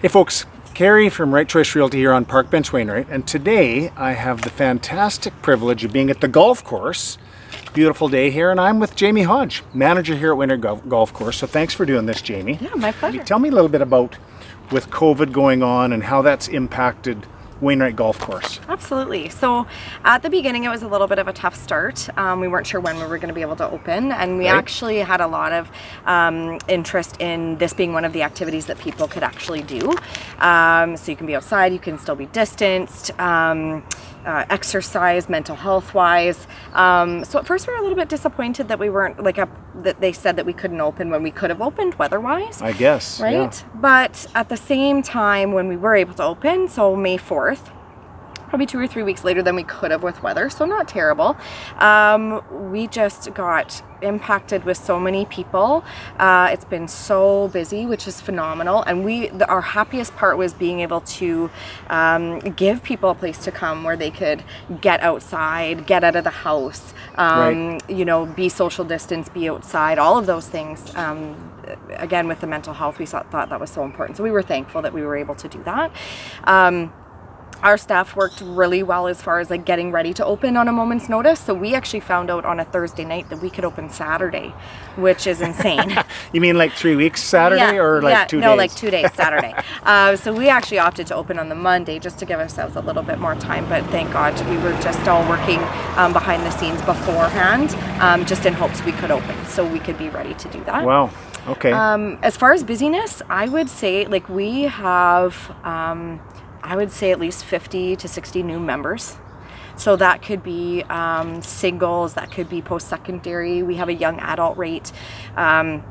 Hey folks, Carrie from Right Choice Realty here on Park Bench Wainwright, and today I have the fantastic privilege of being at the golf course. Beautiful day here, and I'm with Jamie Hodge, manager here at Wainwright Golf Course. So thanks for doing this, Jamie. Yeah, my pleasure. Tell me a little bit about with COVID going on and how that's impacted Wainwright Golf Course. Absolutely. So at the beginning, it was a little bit of a tough start. We weren't sure when we were going to be able to open, and we actually had a lot of interest in this being one of the activities that people could actually do. So you can be outside, you can still be distanced, exercise, mental health wise. So at first we were a little bit disappointed that we weren't that they said that we couldn't open when we could have opened weather wise. I guess. Right? Yeah. But at the same time, when we were able to open, so May 4th, probably 2 or 3 weeks later than we could have with weather, so not terrible. We just got impacted with so many people. It's been so busy, which is phenomenal. And our happiest part was being able to give people a place to come where they could get outside, get out of the house, you know, be social distance, be outside, all of those things. Again, with the mental health, we thought that was so important. So we were thankful that we were able to do that. Our staff worked really well as far as getting ready to open on a moment's notice. So we actually found out on a Thursday night that we could open Saturday, which is insane. You mean like 3 weeks Saturday or 2 days? No, like 2 days Saturday. So we actually opted to open on the Monday just to give ourselves a little bit more time. But thank God we were just all working behind the scenes beforehand, just in hopes we could open so we could be ready to do that. Wow. Okay. As far as busyness, I would say we have I would say at least 50 to 60 new members. So that could be singles, that could be post-secondary. We have a young adult rate, 10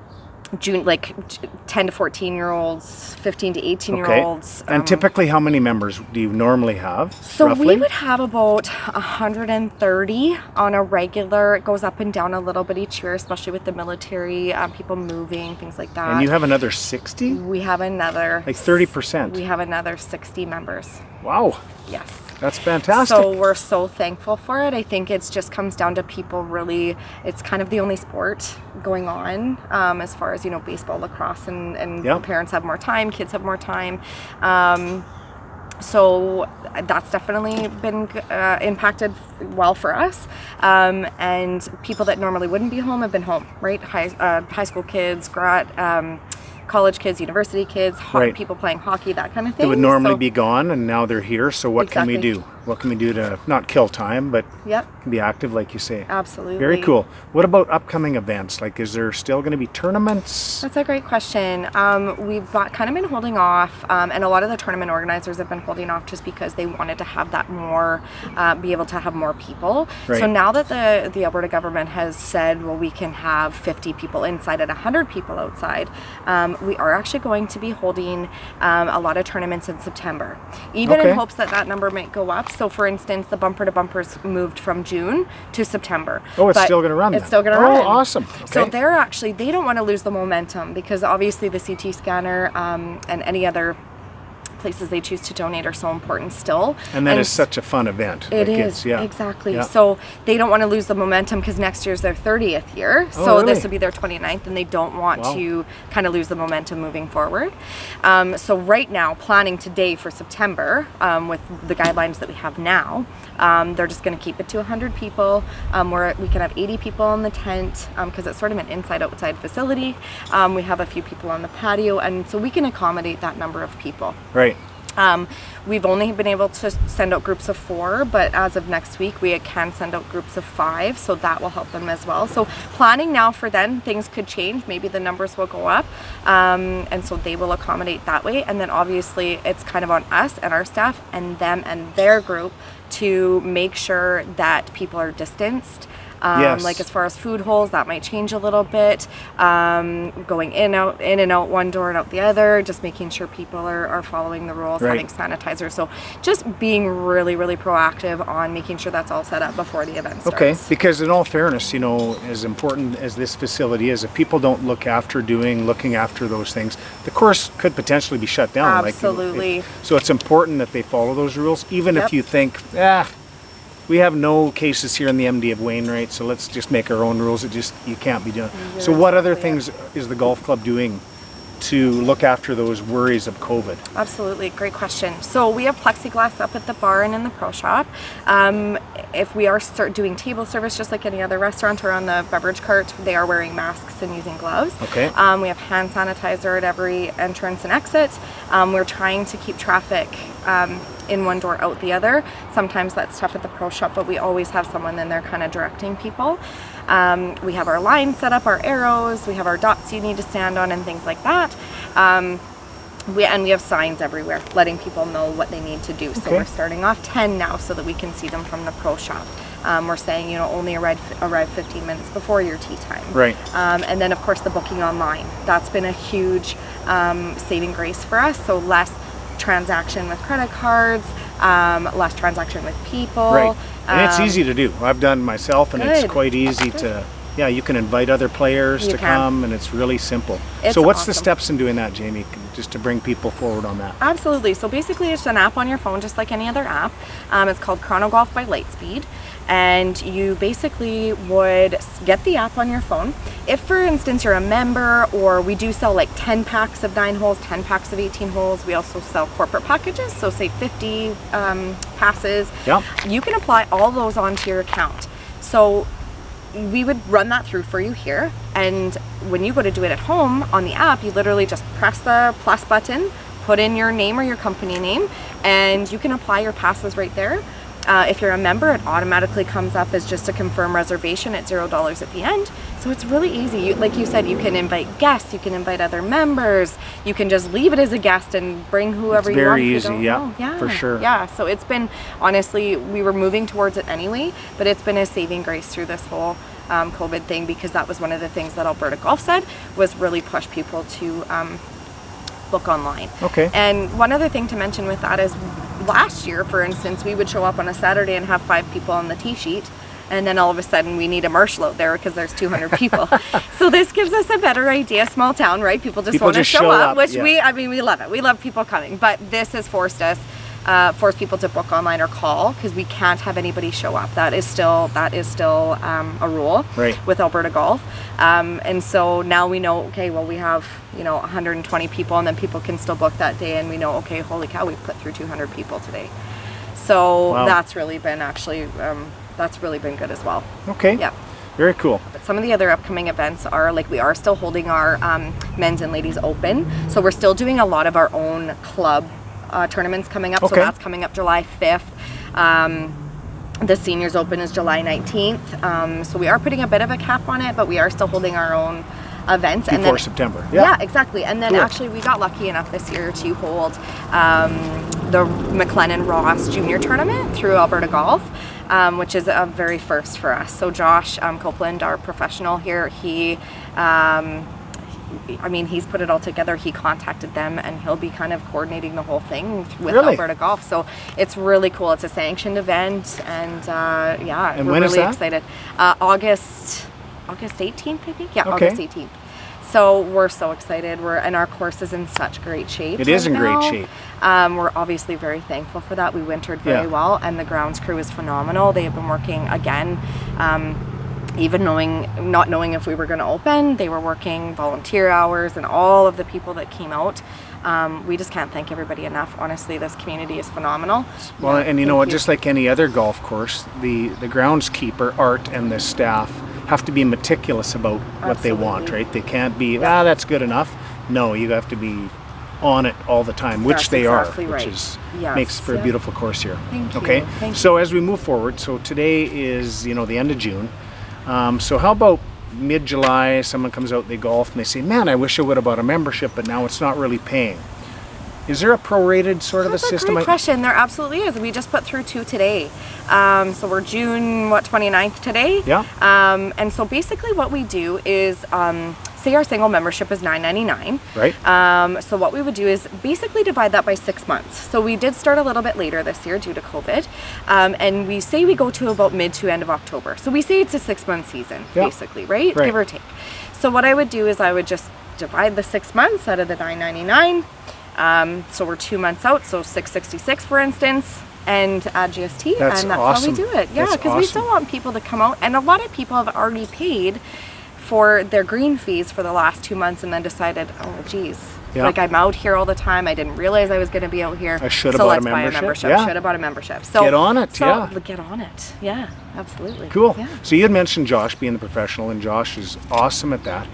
to 14-year-olds, 15 to 18-year-olds. And typically how many members do you normally have? So roughly? We would have about 130 on a regular. It goes up and down a little bit each year, especially with the military, people moving, things like that. And you have another 60? We have another... Like 30%? We have another 60 members. Wow. Yes. That's fantastic. So we're so thankful for it. I think it just comes down to people really, it's kind of the only sport going on as far as, baseball, lacrosse, and parents have more time, kids have more time. So that's definitely been impacted well for us. And people that normally wouldn't be home have been home, right? High school kids, college kids, university kids, people playing hockey, that kind of thing. They would normally be gone, and now they're here. So what Exactly. can we do? What can we do to not kill time, but Yep. be active, like you say? Absolutely. Very cool. What about upcoming events? Is there still going to be tournaments? That's a great question. We've kind of been holding off, and a lot of the tournament organizers have been holding off just because they wanted to have that more, be able to have more people. Right. So now that the Alberta government has said, well, we can have 50 people inside and 100 people outside, we are actually going to be holding a lot of tournaments in September, even in hopes that number might go up. So for instance, the Bumper to Bumpers moved from June to September. Oh, it's still going to run. It's still going to run. Oh, awesome. Okay. So they don't want to lose the momentum, because obviously the CT scanner and any other places they choose to donate are so important still. And that is such a fun event. It is, exactly. Yeah. So they don't want to lose the momentum, because next year's their 30th year. So really? This would be their 29th, and they don't want to kind of lose the momentum moving forward. So right now, planning today for September, with the guidelines that we have now, they're just going to keep it to 100 people, where we can have 80 people in the tent, because it's sort of an inside-outside facility. We have a few people on the patio, and so we can accommodate that number of people. Right. We've only been able to send out groups of 4, but as of next week, we can send out groups of 5, so that will help them as well. So planning now for then, things could change. Maybe the numbers will go up, and so they will accommodate that way. And then obviously it's kind of on us and our staff and them and their group to make sure that people are distanced. As far as food holes, that might change a little bit. Going in and out one door and out the other, just making sure people are following the rules, having sanitizer. So just being really, really proactive on making sure that's all set up before the event starts. Okay, because in all fairness, as important as this facility is, if people don't looking after those things, the course could potentially be shut down. Absolutely. So it's important that they follow those rules, even if you think, we have no cases here in the MD of Wainwright, so let's just make our own rules. You can't be doing. So what other things is the golf club doing to look after those worries of COVID? Absolutely, great question. So we have plexiglass up at the bar and in the pro shop. If we are doing table service, just like any other restaurant or on the beverage cart, they are wearing masks and using gloves. Okay. We have hand sanitizer at every entrance and exit. We're trying to keep traffic in one door, out the other. Sometimes that's tough at the pro shop, but we always have someone in there kind of directing people. We have our line set up, our arrows, we have our dots you need to stand on and things like that. We have signs everywhere letting people know what they need to do. So we're starting off 10 now so that we can see them from the pro shop. We're saying, only arrive 15 minutes before your tea time. Right. And then of course the booking online. That's been a huge saving grace for us. So less transaction with credit cards, less transaction with people. Right. And it's easy to do. I've done myself, and it's Good. quite easy to, you can invite other players to come, and it's really simple. It's so what's the awesome. steps in doing that, Jamie, just to bring people forward on that? Absolutely. So basically it's an app on your phone, just like any other app. It's called Chrono Golf by Lightspeed. And you basically would get the app on your phone. If, for instance, you're a member, or we do sell like 10 packs of 9 holes, 10 packs of 18 holes. We also sell corporate packages, so say 50 passes. Yeah. You can apply all those onto your account. So we would run that through for you here. And when you go to do it at home on the app, you literally just press the plus button, put in your name or your company name, and you can apply your passes right there. If you're a member, it automatically comes up as just a confirm reservation at $0 at the end. So it's really easy. Like you said, you can invite guests, you can invite other members, you can just leave it as a guest and bring whoever you want. Very easy, yeah, for sure. Yeah, so it's been, honestly, we were moving towards it anyway, but it's been a saving grace through this whole COVID thing, because that was one of the things that Alberta Golf said was really push people to book online. Okay. And one other thing to mention with that is last year, for instance, we would show up on a Saturday and have 5 people on the tee sheet, and then all of a sudden we need a marshal out there because there's 200 people. So this gives us a better idea. Small town, right? People just want to show up, which we love it. We love people coming, but this has forced people to book online or call, because we can't have anybody show up. That is still a rule with Alberta Golf. And so now we know, okay, well, we have 120 people, and then people can still book that day, and we know, okay, holy cow, we've put through 200 people today. So that's really been that's really been good as well. Okay. Yeah. Very cool. But some of the other upcoming events are, like, we are still holding our men's and ladies open. So we're still doing a lot of our own club tournaments coming up. So that's coming up July 5th. The Seniors Open is July 19th. So we are putting a bit of a cap on it, but we are still holding our own events. Before September. Yeah, exactly. And then actually we got lucky enough this year to hold the McLennan Ross Junior Tournament through Alberta Golf, which is a very first for us. So Josh Copeland, our professional here, he's put it all together. He contacted them, and he'll be kind of coordinating the whole thing with Alberta Golf. So it's really cool. It's a sanctioned event, and we're really excited. August 18th, I think. Yeah, August 18th. So we're so excited. And our course is in such great shape. It is in great shape. We're obviously very thankful for that. We wintered very well, and the grounds crew is phenomenal. They have been working again. Even not knowing if we were going to open, they were working volunteer hours, and all of the people that came out. We just can't thank everybody enough. Honestly, this community is phenomenal. Well, and you know what, just like any other golf course, the groundskeeper, Art, and the staff have to be meticulous about what they want, right? They can't be, that's good enough. No, you have to be on it all the time, which they are, which is makes for a beautiful course here. Thank you. Okay, Thank so as we move forward, so today is the end of June. So how about mid-July, someone comes out, they golf, and they say, man, I wish I would have bought a membership, but now it's not really paying. Is there a prorated sort of a system? That's a great question. There absolutely is. We just put through 2 today. So we're June 29th today. Yeah. And so basically what we do is, say our single membership is $9.99. Right. So what we would do is basically divide that by 6 months. So we did start a little bit later this year due to COVID. And we say we go to about mid to end of October. So we say it's a 6-month season, basically, right? Give or take. So what I would do is I would just divide the 6 months out of the $9.99. So we're 2 months out, so $6.66 for instance, and add GST, and that's awesome. how we do it. Yeah, because we still want people to come out, and a lot of people have already paid for their green fees for the last 2 months and then decided, oh geez, Yeah. like I'm out here all the time. I didn't realize I was going to be out here. I should have so bought let's a buy a membership. membership. Yeah. Should have bought a membership. So Get on it, so yeah. Get on it. Yeah, absolutely. Cool. Yeah. So you had mentioned Josh being the professional, and Josh is awesome at that.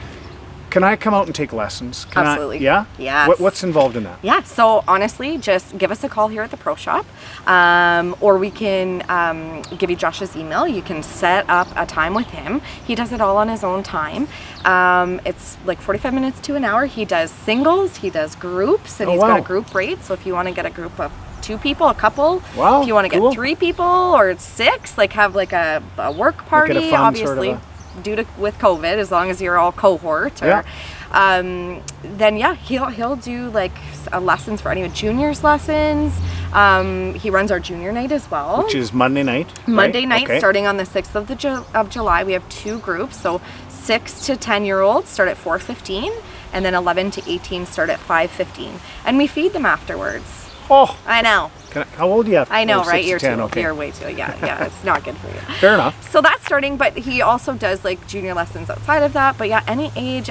Can I come out and take lessons? Can Absolutely. Yeah? Yes. What's involved in that? Yeah, so honestly, just give us a call here at the Pro Shop, or we can give you Josh's email. You can set up a time with him. He does it all on his own time. It's like 45 minutes to an hour. He does singles, he does groups, and Oh, he's wow. got a group rate. So if you want to get a group of 2 people, a couple, Wow, if you want to cool. get 3 people or 6, like have like a work party, Make it a fun sort of obviously. Due to with COVID, as long as you're all cohort, or, Yeah. then yeah, he'll do like lessons for any juniors lessons. He runs our junior night as well. Which is Monday night. Monday right? night, Okay. starting on the 6th of July. We have 2 groups, so 6 to 10-year-olds start at 4:15, and then 11 to 18 start at 5:15, and we feed them afterwards. Oh, I know. how old do you have? I know, Oh, right? 6 to You're 10, too. okay. You're way too. Yeah. It's not good for you. Fair enough. So that's starting, but he also does like junior lessons outside of that. But yeah, any age,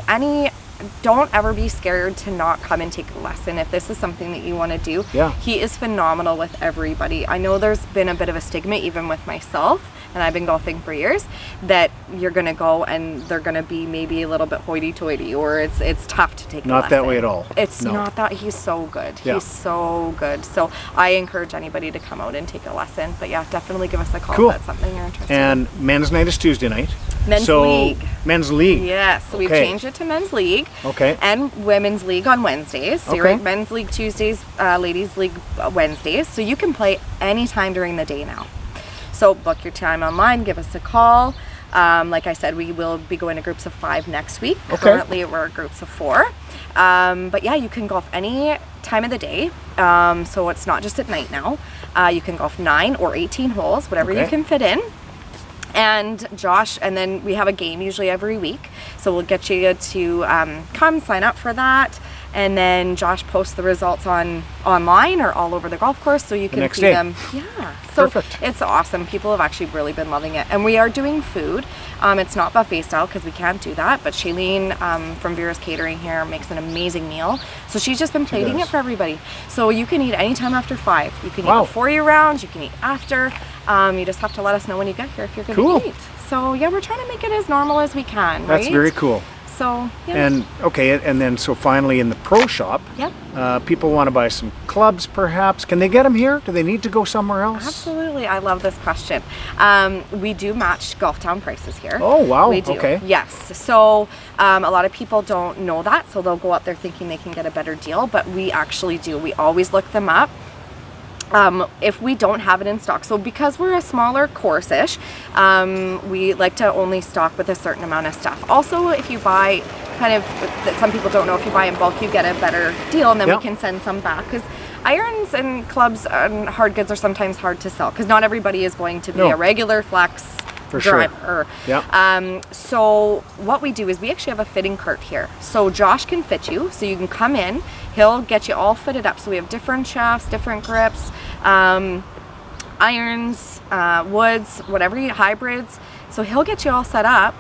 don't ever be scared to not come and take a lesson if this is something that you want to do. Yeah. He is phenomenal with everybody. I know there's been a bit of a stigma even with myself, and I've been golfing for years, that you're going to go and they're going to be maybe a little bit hoity-toity, or it's tough to take a Not that lesson. way at all. It's No. not that. He's so good. Yeah. He's so good. So I encourage anybody to come out and take a lesson. But yeah, definitely give us a call Cool. if that's something you're interested in. And men's night is Tuesday night. Men's so, league. Men's league. Yes, so we've Okay. changed it to men's league. Okay. And women's league on Wednesdays. So you're Okay. right, men's league Tuesdays, ladies league Wednesdays. So you can play anytime during the day now. So book your time online, give us a call. Like I said, we will be going to groups of 5 next week. Okay. Currently we're groups of 4. But yeah, you can golf any time of the day. So it's not just at night now. You can golf 9 or 18 holes, whatever you Okay. can fit in. And Josh, and then we have a game usually every week. So we'll get you to come sign up for that. And then Josh posts the results online or all over the golf course, so you can next see day. them. Yeah, so Perfect. it's awesome. People have actually really been loving it. And we are doing food. It's not buffet style because we can't do that, but Shailene from Vera's Catering here makes an amazing meal. So she's just been plating does. it for everybody. So you can eat anytime after 5. You can Wow. eat before your rounds, you can eat after. You just have to let us know when you get here if you're going to Cool. eat. So yeah, we're trying to make it as normal as we can, right? That's very cool. So yeah. And okay, and then so finally in the Pro Shop, Yep. people want to buy some clubs perhaps. Can they get them here? Do they need to go somewhere else? Absolutely. I love this question. We do match Golf Town prices here. Oh, wow. We do. Okay. Yes. So a lot of people don't know that, so they'll go out there thinking they can get a better deal, but we actually do. We always look them up. If we don't have it in stock, so because we're a smaller course-ish, we like to only stock with a certain amount of stuff. Also, if you buy kind of, that some people don't know, if you buy in bulk, you get a better deal, and then Yep. we can send some back, because irons and clubs and hard goods are sometimes hard to sell, because not everybody is going to be No. a regular flex For sure. driver. Yeah. So what we do is we actually have a fitting cart here. So Josh can fit you, so you can come in, he'll get you all fitted up. So we have different shafts, different grips, irons, woods, whatever, hybrids. So he'll get you all set up.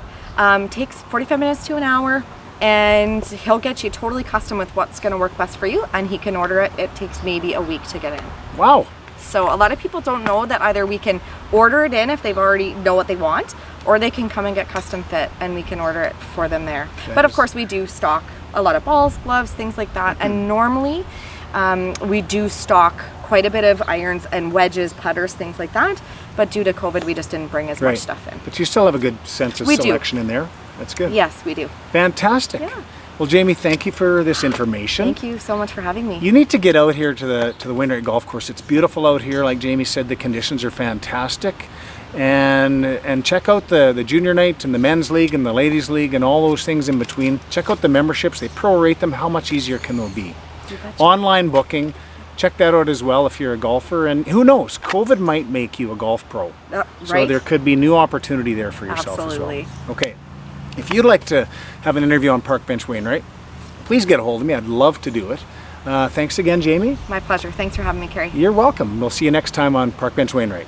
Takes 45 minutes to an hour, and he'll get you totally custom with what's going to work best for you, and he can order it. It takes maybe a week to get in. Wow. So a lot of people don't know that either we can order it in if they've already know what they want, or they can come and get custom fit and we can order it for them there. But of Nice. course we do stock a lot of balls, gloves, things like that. And normally we do stock quite a bit of irons and wedges, putters, things like that. But due to COVID, we just didn't bring as Right. much stuff in. But you still have a good sense of We do. selection in there. That's good. Yes, we do. Fantastic. Yeah. Well, Jamie, thank you for this information. Thank you so much for having me. You need to get out here to the Wainwright Golf Course. It's beautiful out here. Like Jamie said, the conditions are fantastic. And check out the junior night and the men's league and the ladies league and all those things in between. Check out the memberships. They prorate them. How much easier can they be? You betcha. Online booking. Check that out as well if you're a golfer. And who knows, COVID might make you a golf pro. So right. there could be new opportunity there for yourself Absolutely. as well. Okay. If you'd like to have an interview on Park Bench Wainwright, please get a hold of me. I'd love to do it. Thanks again, Jamie. My pleasure. Thanks for having me, Carrie. You're welcome. We'll see you next time on Park Bench Wainwright.